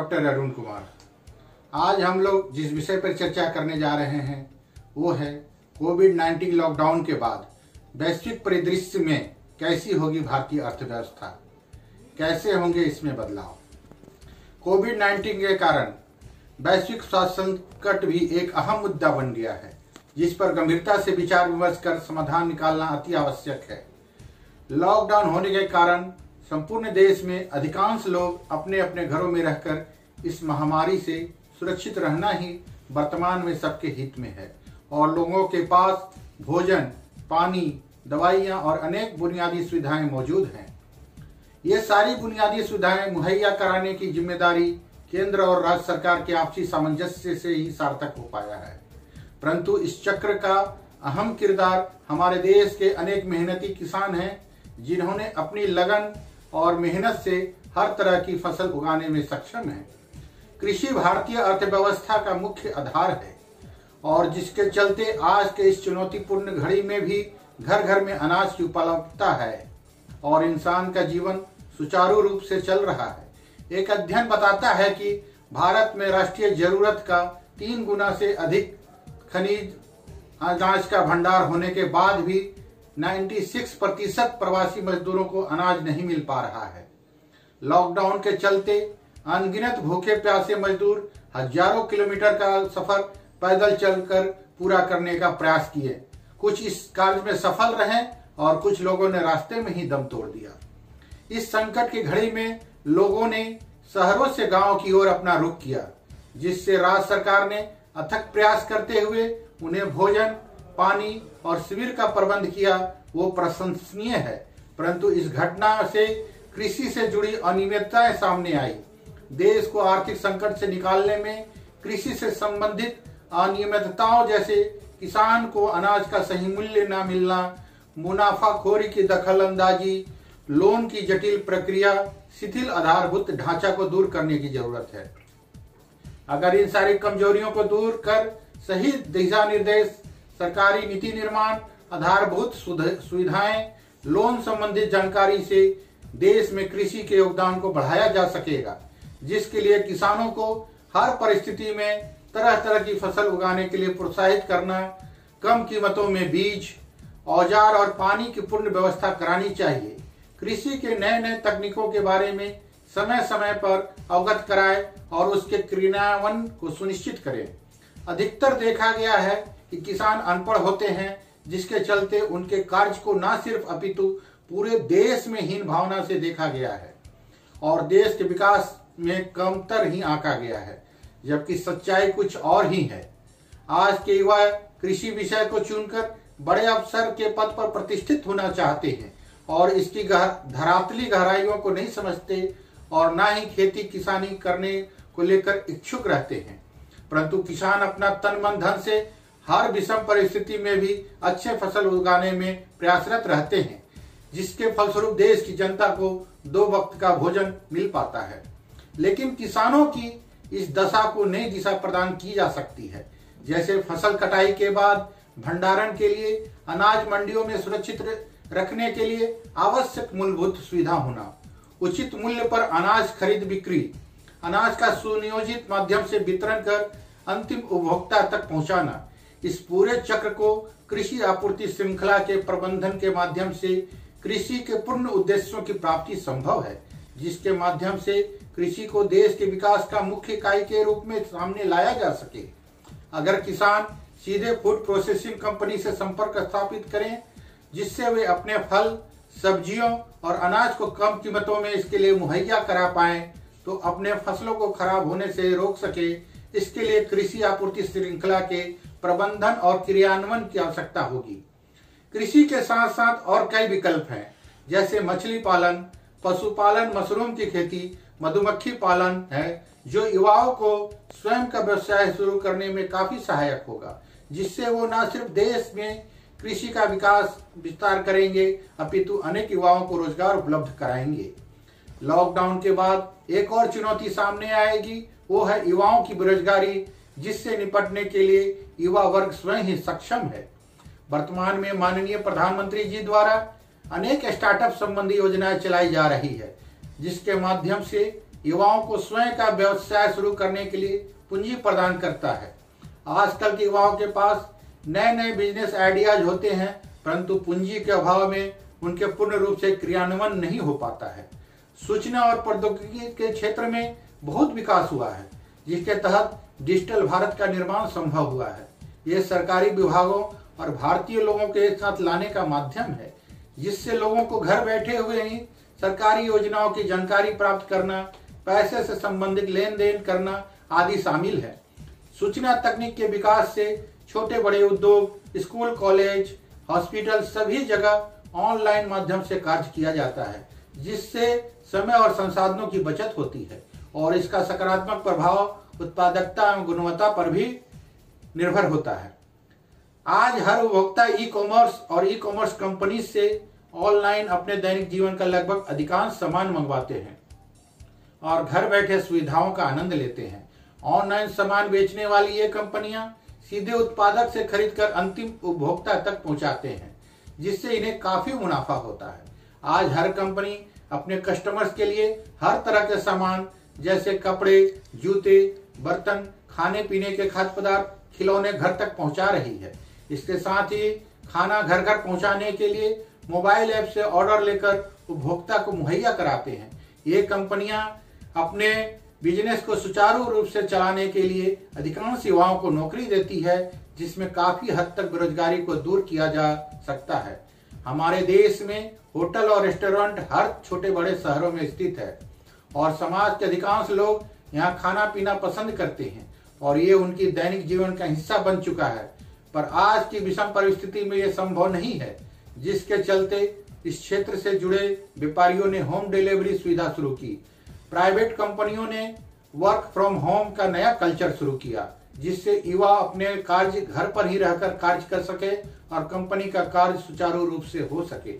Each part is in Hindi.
डॉक्टर अरुण कुमार। आज हम लोग जिस विषय पर चर्चा करने जा रहे हैं वो है कोविड-19 लॉकडाउन के बाद वैश्विक परिदृश्य में कैसी होगी भारतीय अर्थव्यवस्था, कैसे होंगे इसमें बदलाव। कोविड-19 के कारण वैश्विक स्वास्थ्य संकट भी एक अहम मुद्दा बन गया है, जिस पर गंभीरता से विचार विमर्श कर समाधान निकालना अति आवश्यक है। लॉकडाउन होने के कारण संपूर्ण देश में अधिकांश लोग अपने अपने घरों में रहकर इस महामारी से सुरक्षित रहना ही वर्तमान में सबके हित में है और लोगों के पास भोजन, पानी, दवाइयां और अनेक बुनियादी सुविधाएं मौजूद हैं। ये सारी बुनियादी सुविधाएं मुहैया कराने की जिम्मेदारी केंद्र और राज्य सरकार के आपसी सामंजस्य से ही सार्थक हो पाया है, परंतु इस चक्र का अहम किरदार हमारे देश के अनेक मेहनती किसान हैं, जिन्होंने अपनी लगन और मेहनत से हर तरह की फसल उगाने में सक्षम हैं। कृषि भारतीय अर्थव्यवस्था का मुख्य आधार है और जिसके चलते आज के इस चुनौतीपूर्ण घड़ी में भी घर घर में अनाज की उपलब्धता है और इंसान का जीवन सुचारू रूप से चल रहा है। एक अध्ययन बताता है कि भारत में राष्ट्रीय जरूरत का 3 गुना से अधिक खनिज अनाज का भंडार होने के बाद भी 96% प्रवासी मजदूरों को अनाज नहीं मिल पा रहा है। लॉकडाउन के चलते अनगिनत भूखे प्यासे मजदूर हजारों किलोमीटर का सफर पैदल चलकर पूरा करने का प्रयास किए। कुछ इस कार्य में सफल रहे और कुछ लोगों ने रास्ते में ही दम तोड़ दिया। इस संकट की घड़ी में लोगों ने शहरों से गांव की ओर अपना रुख किया, जिससे राज्य सरकार ने अथक प्रयास करते हुए उन्हें भोजन, पानी और शिविर का प्रबंध किया, वो प्रशंसनीय है। परंतु इस घटना से कृषि से जुड़ी अनियमितताएं सामने आई। देश को आर्थिक संकट से निकालने में कृषि से संबंधित अनियमितताओं जैसे किसान को अनाज का सही मूल्य न मिलना, मुनाफाखोरी की दखलंदाजी, लोन की जटिल प्रक्रिया, शिथिल आधारभूत ढांचा को दूर करने की जरूरत है। अगर इन सारी कमजोरियों को दूर कर सही दिशा निर्देश, सरकारी नीति निर्माण, आधारभूत सुविधाएं, लोन संबंधित जानकारी से देश में कृषि के योगदान को बढ़ाया जा सकेगा, जिसके लिए किसानों को हर परिस्थिति में तरह तरह की फसल उगाने के लिए प्रोत्साहित करना, कम कीमतों में बीज, औजार और पानी की पूर्ण व्यवस्था करानी चाहिए। कृषि के नए नए तकनीकों के बारे में समय समय पर अवगत कराए और उसके क्रियान्वयन को सुनिश्चित करें। अधिकतर देखा गया है कि किसान अनपढ़ होते हैं, जिसके चलते उनके कार्य को न सिर्फ अपितु पूरे देश में हीन भावना से देखा गया है और देश के विकास में कमतर ही आंका गया है, जबकि सच्चाई कुछ और ही है। आज के युवा कृषि विषय को चुनकर बड़े अफसर के पद पर प्रतिष्ठित होना चाहते हैं और इसकी धरातली गहराइयों को नहीं समझते और न ही खेती किसानी करने को लेकर इच्छुक रहते हैं। परंतु किसान अपना तन मन धन से हर विषम परिस्थिति में भी अच्छे फसल उगाने में प्रयासरत रहते हैं, जिसके फलस्वरूप देश की जनता को 2 वक्त का भोजन मिल पाता है। लेकिन किसानों की इस दशा को नई दिशा प्रदान की जा सकती है, जैसे फसल कटाई के बाद भंडारण के लिए अनाज मंडियों में सुरक्षित रखने के लिए आवश्यक मूलभूत सुविधा होना, उचित मूल्य पर अनाज खरीद बिक्री, अनाज का सुनियोजित माध्यम से वितरण कर अंतिम उपभोक्ता तक पहुंचाना। इस पूरे चक्र को कृषि आपूर्ति श्रृंखला के प्रबंधन के माध्यम से कृषि के पूर्ण उद्देश्यों की प्राप्ति संभव है, जिसके माध्यम से कृषि को देश के विकास का मुख्य इकाई के रूप में सामने लाया जा सके। अगर किसान सीधे फूड प्रोसेसिंग कंपनी से संपर्क स्थापित करें, जिससे वे अपने फल, सब्जियों और अनाज को कम कीमतों में इसके लिए मुहैया करा पाएं, तो अपने फसलों को खराब होने से रोक सके। इसके लिए कृषि आपूर्ति श्रृंखला के प्रबंधन और क्रियान्वयन की आवश्यकता होगी। कृषि के साथ साथ और कई विकल्प हैं, जैसे मछली पालन, पशुपालन, मशरूम की खेती, मधुमक्खी पालन है, जो युवाओं को स्वयं का व्यवसाय शुरू करने में काफी सहायक होगा, जिससे वो न सिर्फ देश में कृषि का विस्तार करेंगे, अपितु अनेक युवाओं को रोजगार उपलब्ध कराएंगे। लॉकडाउन के बाद एक और चुनौती सामने आएगी, वो है युवाओं की बेरोजगारी, जिससे निपटने के लिए युवा वर्ग स्वयं ही सक्षम है। वर्तमान में माननीय प्रधानमंत्री जी द्वारा अनेक स्टार्टअप संबंधी योजनाएं चलाई जा रही है, जिसके माध्यम से युवाओं को स्वयं का व्यवसाय शुरू करने के लिए पूंजी प्रदान करता है। आजकल के युवाओं के पास नए नए बिजनेस आइडियाज होते हैं, परंतु पूंजी के अभाव में उनके पूर्ण रूप से क्रियान्वयन नहीं हो पाता है। सूचना और प्रौद्योगिकी के क्षेत्र में बहुत विकास हुआ है, जिसके तहत डिजिटल भारत का निर्माण संभव हुआ है। ये सरकारी विभागों और भारतीय लोगों के एक साथ लाने का माध्यम है, जिससे लोगों को घर बैठे हुए ही सरकारी योजनाओं की जानकारी प्राप्त करना, पैसे से संबंधित लेन देन करना आदि शामिल है। सूचना तकनीक के विकास से छोटे बड़े उद्योग, स्कूल, कॉलेज, हॉस्पिटल सभी जगह ऑनलाइन माध्यम से कार्य किया जाता है, जिससे समय और संसाधनों की बचत होती है और इसका सकारात्मक प्रभाव उत्पादकता एवं गुणवत्ता पर भी निर्भर होता है। आज हर उपभोक्ता ई कॉमर्स और ई कॉमर्स कंपनी से ऑनलाइन अपने दैनिक जीवन का लगभग अधिकांश सामान मंगवाते हैं और घर बैठे सुविधाओं का आनंद लेते हैं। ऑनलाइन सामान बेचने वाली ये कंपनियां सीधे उत्पादक से खरीदकर अंतिम उपभोक्ता तक पहुंचाते हैं, जिससे इन्हें काफी मुनाफा होता है। आज हर कंपनी अपने कस्टमर्स के लिए हर तरह के सामान जैसे कपड़े, जूते, बर्तन, खाने पीने के खाद्य पदार्थ, खिलौने घर तक पहुंचा रही है। इसके साथ ही खाना घर घर पहुंचाने के लिए मोबाइल ऐप से ऑर्डर लेकर उपभोक्ता को मुहैया कराते हैं। ये कंपनियां अपने बिजनेस को सुचारू रूप से चलाने के लिए अधिकांश युवाओं को नौकरी देती है, जिसमें काफी हद तक बेरोजगारी को दूर किया जा सकता है। हमारे देश में होटल और रेस्टोरेंट हर छोटे बड़े शहरों में स्थित है और समाज के अधिकांश लोग यहाँ खाना पीना पसंद करते हैं और ये उनकी दैनिक जीवन का हिस्सा बन चुका है। पर आज की विषम परिस्थिति में ये संभव नहीं है, जिसके चलते इस क्षेत्र से जुड़े व्यापारियों ने होम डिलीवरी सुविधा शुरू की। प्राइवेट कंपनियों ने वर्क फ्रॉम होम का नया कल्चर शुरू किया, जिससे युवा अपने कार्य घर पर ही रहकर कार्य कर सके और कंपनी का कार्य सुचारू रूप से हो सके।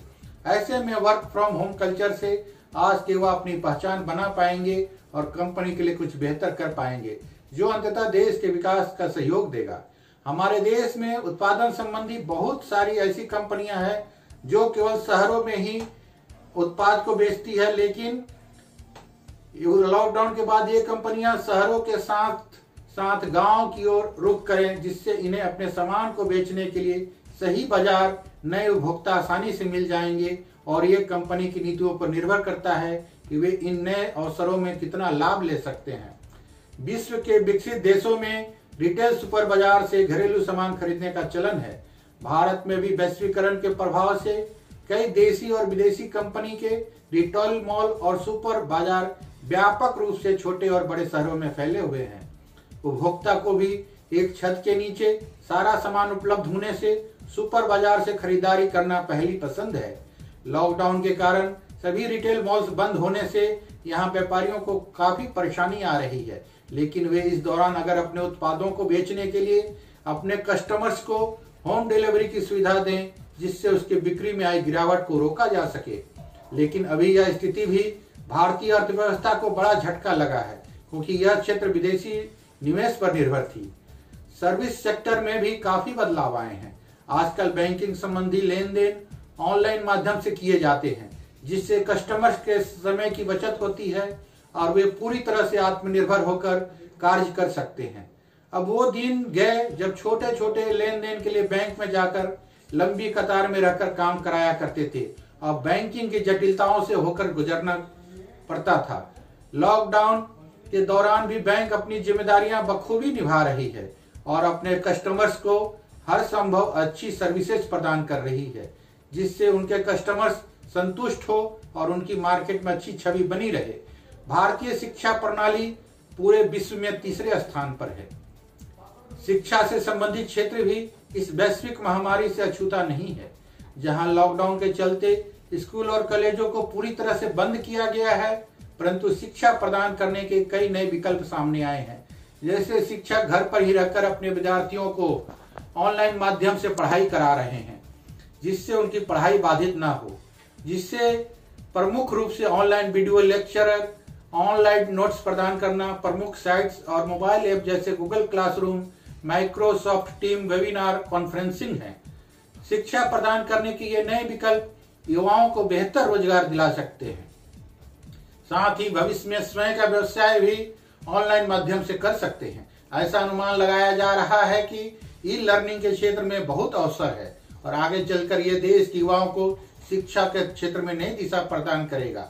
ऐसे में वर्क फ्रॉम होम कल्चर से आज के युवा अपनी पहचान बना पाएंगे और कंपनी के लिए कुछ बेहतर कर पाएंगे, जो अंततः देश के विकास का सहयोग देगा। हमारे देश में उत्पादन संबंधी बहुत सारी ऐसी कंपनियां हैं जो केवल शहरों में ही उत्पाद को बेचती है, लेकिन लॉकडाउन के बाद ये कंपनियां शहरों के साथ साथ गांव की ओर रुख करें, जिससे इन्हें अपने सामान को बेचने के लिए सही बाजार, नए उपभोक्ता आसानी से मिल जाएंगे और ये कंपनी की नीतियों पर निर्भर करता है कि वे इन नए अवसरों में कितना लाभ ले सकते हैं। विश्व के विकसित देशों में रिटेल सुपर बाजार से घरेलू सामान खरीदने का चलन है। भारत में भी वैश्वीकरण के प्रभाव से कई देशी और विदेशी कंपनी के रिटेल मॉल और सुपर बाजार व्यापक रूप से छोटे और बड़े शहरों में फैले हुए हैं। उपभोक्ता को भी एक छत के नीचे सारा सामान उपलब्ध होने से सुपर बाजार से खरीदारी करना पहली पसंद है। लॉकडाउन के कारण सभी रिटेल मॉल्स बंद होने से यहाँ व्यापारियों को काफी परेशानी आ रही है, लेकिन वे इस दौरान अगर अपने उत्पादों को बेचने के लिए अपने कस्टमर्स को होम डिलीवरी की सुविधा दें, जिससे उसके बिक्री में आई गिरावट को रोका जा सके। लेकिन अभी यह स्थिति भी भारतीय अर्थव्यवस्था को बड़ा झटका लगा है, क्योंकि यह क्षेत्र विदेशी निवेश पर निर्भर थी। सर्विस सेक्टर में भी काफी बदलाव आए हैं। आजकल बैंकिंग संबंधी लेन देन ऑनलाइन माध्यम से किए जाते हैं, जिससे कस्टमर्स के समय की बचत होती है और वे पूरी तरह से आत्मनिर्भर होकर कार्य कर सकते हैं। अब वो दिन गए जब छोटे छोटे लेन देन के लिए बैंक में जाकर लंबी कतार में रहकर काम कराया करते थे और बैंकिंग की जटिलताओं से होकर गुजरना पड़ता था। लॉकडाउन के दौरान भी बैंक अपनी जिम्मेदारियां बखूबी निभा रही है और अपने कस्टमर्स को हर संभव अच्छी सर्विसेज प्रदान कर रही है, जिससे उनके कस्टमर्स संतुष्ट हो और उनकी मार्केट में अच्छी छवि बनी रहे। भारतीय शिक्षा प्रणाली पूरे विश्व में तीसरे स्थान पर है। शिक्षा से संबंधित क्षेत्र भी इस वैश्विक महामारी से अछूता नहीं है। जहां लॉकडाउन के चलते स्कूल और कॉलेजों को पूरी तरह से बंद किया गया है, परंतु शिक्षा प्रदान करने के कई नए विकल्प सामने आए हैं। जैसे शिक्षक घर पर ही रहकर अपने विद्यार्थियों को ऑनलाइन माध्यम से पढ़ाई करा रहे हैं, जिससे उनकी पढ़ाई बाधित ना हो, जिससे प्रमुख रूप से online video lecture, online notes प्रदान करना, प्रमुख साइट्स और मोबाइल ऐप जैसे Google classroom, Microsoft team, webinar conferencing है। शिक्षा प्रदान करने के ये नए विकल्प युवाओं को बेहतर रोजगार दिला सकते हैं। साथ ही भविष्य में स्वयं का व्यवसाय भी ऑनलाइन माध्यम से कर सकते हैं। ऐसा अनुमान लगाया जा रहा है कि ई लर्निंग के क्षेत्र में बहुत अवसर है और आगे चलकर ये देश के युवाओं को शिक्षा के क्षेत्र में नई दिशा प्रदान करेगा।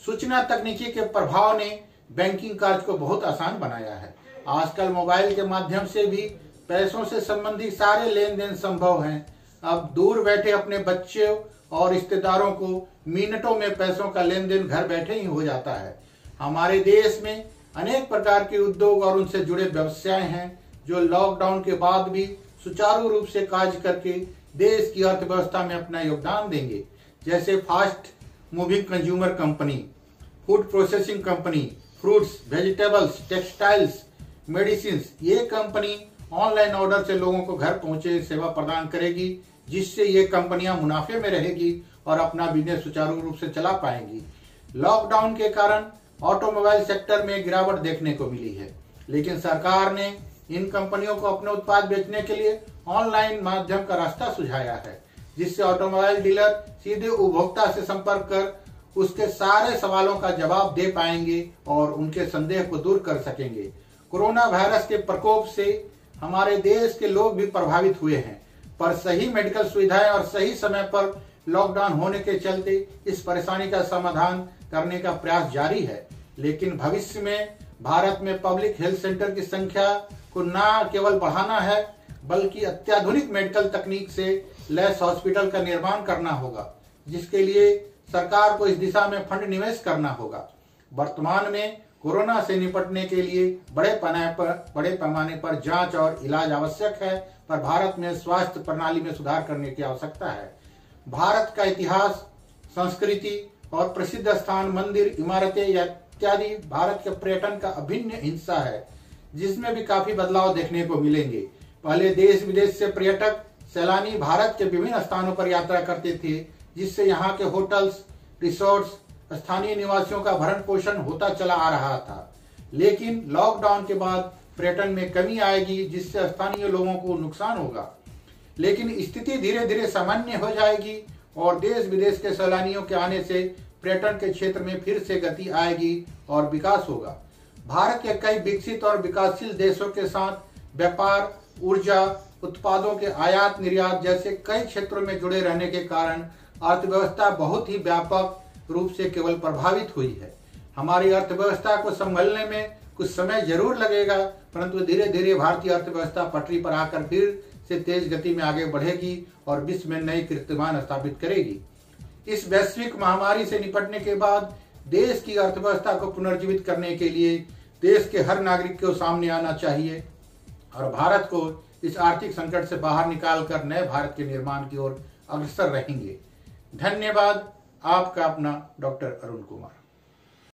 सूचना तकनीकी के प्रभाव ने बैंकिंग कार्य को बहुत आसान बनाया है। आजकल मोबाइल के माध्यम से भी पैसों से संबंधित सारे लेन देन संभव हैं। अब दूर बैठे अपने बच्चों और रिश्तेदारों को मिनटों में पैसों का लेन देन घर बैठे ही हो जाता है। हमारे देश में अनेक प्रकार के उद्योग और उनसे जुड़े व्यवसाय हैं जो लॉकडाउन के बाद भी सुचारू रूप से कार्य करके देश की अर्थव्यवस्था में अपना योगदान देंगे। जैसे fast moving consumer company, food processing company, fruits, vegetables, textiles, medicine, ये कंपनी ऑनलाइन ऑर्डर से लोगों को घर पहुंचे सेवा प्रदान करेगी, जिससे ये कंपनियां मुनाफे में रहेगी और अपना बिजनेस सुचारू रूप से चला पाएंगी। लॉकडाउन के कारण ऑटोमोबाइल सेक्टर में गिरावट देखने को मिली है, लेकिन सरकार ने इन कंपनियों को अपने उत्पाद बेचने के लिए ऑनलाइन माध्यम का रास्ता सुझाया है, जिससे ऑटोमोबाइल डीलर सीधे उपभोक्ता से संपर्क कर उसके सारे सवालों का जवाब दे पाएंगे और उनके संदेह को दूर कर सकेंगे। कोरोना वायरस के प्रकोप से हमारे देश के लोग भी प्रभावित हुए हैं, पर सही मेडिकल सुविधाएं और सही समय पर लॉकडाउन होने के चलते इस परेशानी का समाधान करने का प्रयास जारी है। लेकिन भविष्य में भारत में पब्लिक हेल्थ सेंटर की संख्या को न केवल बढ़ाना है, बल्कि अत्याधुनिक मेडिकल तकनीक से लैस हॉस्पिटल का निर्माण करना होगा, जिसके लिए सरकार को इस दिशा में फंड निवेश करना होगा। वर्तमान में कोरोना से निपटने के लिए बड़े पैमाने पर जांच और इलाज आवश्यक है, पर भारत में स्वास्थ्य प्रणाली में सुधार करने की आवश्यकता है। भारत का इतिहास, संस्कृति और प्रसिद्ध स्थान, मंदिर, इमारतें इत्यादि भारत के पर्यटन का अभिन्न हिस्सा है, जिसमें भी काफी बदलाव देखने को मिलेंगे। पहले देश विदेश से पर्यटक सैलानी भारत के विभिन्न स्थानों पर यात्रा करते थे, जिससे यहाँ के होटल्स, रिसोर्ट्स, स्थानीय निवासियों का भरण पोषण होता चला आ रहा था। लेकिन लॉकडाउन के बाद पर्यटन में कमी आएगी, जिससे स्थानीय लोगों को नुकसान होगा। लेकिन स्थिति धीरे धीरे सामान्य हो जाएगी और देश विदेश के सैलानियों के आने से पर्यटन के क्षेत्र में फिर से गति आएगी और विकास होगा। भारत के कई विकसित और विकासशील देशों के साथ व्यापार, ऊर्जा, उत्पादों के आयात निर्यात जैसे कई क्षेत्रों में जुड़े रहने के कारण अर्थव्यवस्था बहुत ही व्यापक रूप से केवल प्रभावित हुई है। हमारी अर्थव्यवस्था को संभलने में कुछ समय जरूर लगेगा, परंतु धीरे धीरे भारतीय अर्थव्यवस्था पटरी पर आकर फिर से तेज गति में आगे बढ़ेगी और विश्व में नई कीर्तिमान स्थापित करेगी। इस वैश्विक महामारी से निपटने के बाद देश की अर्थव्यवस्था को पुनर्जीवित करने के लिए देश के हर नागरिक को सामने आना चाहिए और भारत को इस आर्थिक संकट से बाहर निकालकर नए भारत के निर्माण की ओर अग्रसर रहेंगे। धन्यवाद। आपका अपना डॉक्टर अरुण कुमार।